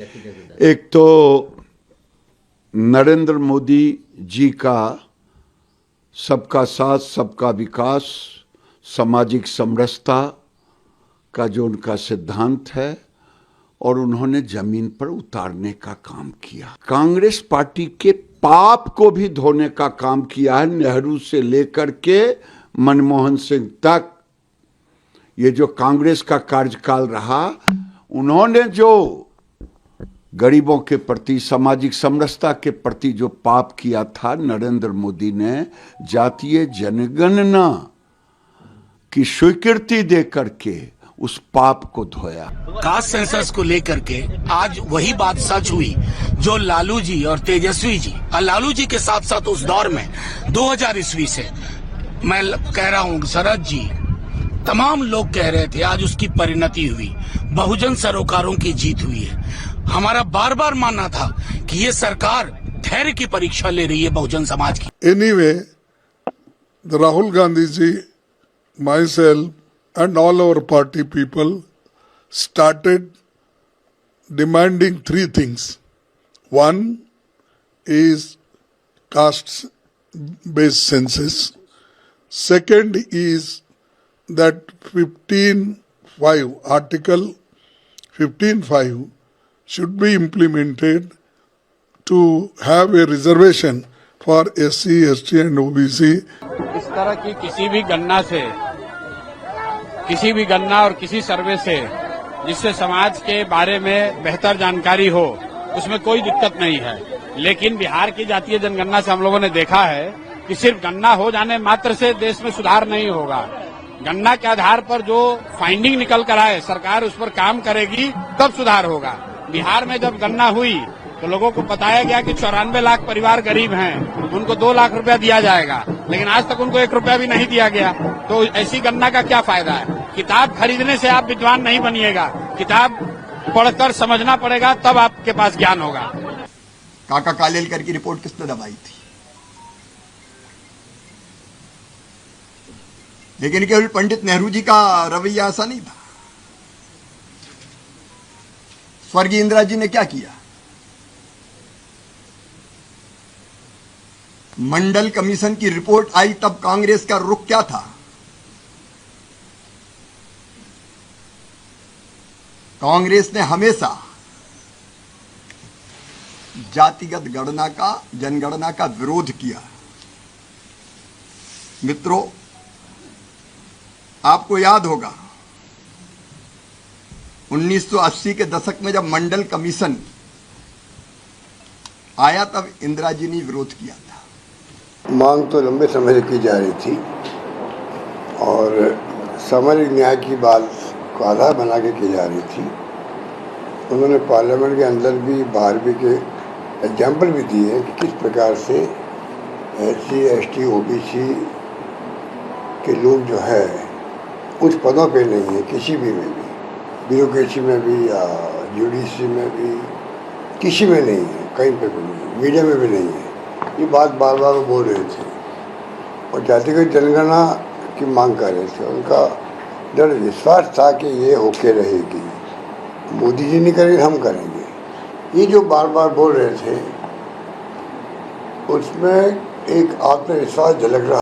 एक तो नरेंद्र मोदी जी का सबका साथ सबका विकास सामाजिक समरसता का जो उनका सिद्धांत है और उन्होंने जमीन पर उतारने का काम किया। कांग्रेस पार्टी के पाप को भी धोने का काम किया है। नेहरू से लेकर के मनमोहन सिंह तक ये जो कांग्रेस का कार्यकाल रहा, उन्होंने जो गरीबों के प्रति सामाजिक समरसता के प्रति जो पाप किया था, नरेंद्र मोदी ने जातीय जनगणना की स्वीकृति देकर के उस पाप को धोया। कास्ट सेंसस को लेकर के आज वही बात सच हुई जो लालू जी और तेजस्वी जी और लालू जी के साथ साथ उस दौर में 2000 ईस्वी से मैं कह रहा हूँ, शरद जी तमाम लोग कह रहे थे, आज उसकी परिणति हुई, बहुजन सरोकारों की जीत हुई है। हमारा बार बार मानना था कि ये सरकार धैर्य की परीक्षा ले रही है बहुजन समाज की। Anyway, the Rahul Gandhi ji, myself and all our party people started demanding three things. One is caste-based census. Second is that 15(5) Article 15(5) should be implemented to have a reservation for SC, ST and OBC. इस तरह की किसी भी गणना और किसी सर्वे से जिससे समाज के बारे में बेहतर जानकारी हो, उसमें कोई दिक्कत नहीं है। लेकिन बिहार की जातीय जनगणना से हम लोगों ने देखा है कि सिर्फ गणना हो जाने मात्र से देश में सुधार नहीं होगा। गणना के आधार पर जो फाइंडिंग निकल कर आए, सरकार उस पर काम करेगी तब सुधार होगा। बिहार में जब गणना हुई तो लोगों को बताया गया कि 94 लाख परिवार गरीब हैं, उनको 2 लाख रुपया दिया जाएगा, लेकिन आज तक उनको 1 रुपया भी नहीं दिया गया। तो ऐसी गणना का क्या फायदा है? किताब खरीदने से आप विद्वान नहीं बनिएगा, किताब पढ़कर समझना पड़ेगा, तब आपके पास ज्ञान होगा। काका कालेलकर की रिपोर्ट किसने दबाई थी? लेकिन केवल पंडित नेहरू जी का रवैया ऐसा नहीं था। स्वर्गीय इंदिरा जी ने क्या किया? मंडल कमीशन की रिपोर्ट आई तब कांग्रेस का रुख क्या था? कांग्रेस ने हमेशा जातिगत गणना का, जनगणना का विरोध किया। मित्रों, आपको याद होगा 1980 के दशक में जब मंडल कमीशन आया तब इंदिरा जी ने विरोध किया था। मांग तो लंबे समय से की जा रही थी और सामाजिक न्याय की बात को आधार बना के की जा रही थी। उन्होंने पार्लियामेंट के अंदर भी बाहर भी के एग्जाम्पल भी दिए हैं कि किस प्रकार से SC, ST, OBC के लोग जो है उच्च पदों पे नहीं है, किसी भी में भी, ब्यूरोक्रेसी में भी या जुडिशरी में भी, किसी में नहीं है, कहीं पे भी नहीं, मीडिया में भी नहीं है। ये बात बार बार वो बोल रहे थे और जातिगत जनगणना की मांग कर रहे थे। उनका दृढ़ विश्वास था कि ये होके रहेगी, मोदी जी नहीं करेंगे, हम करेंगे। ये जो बार बार बोल रहे थे उसमें एक आत्मविश्वास झलक रहा।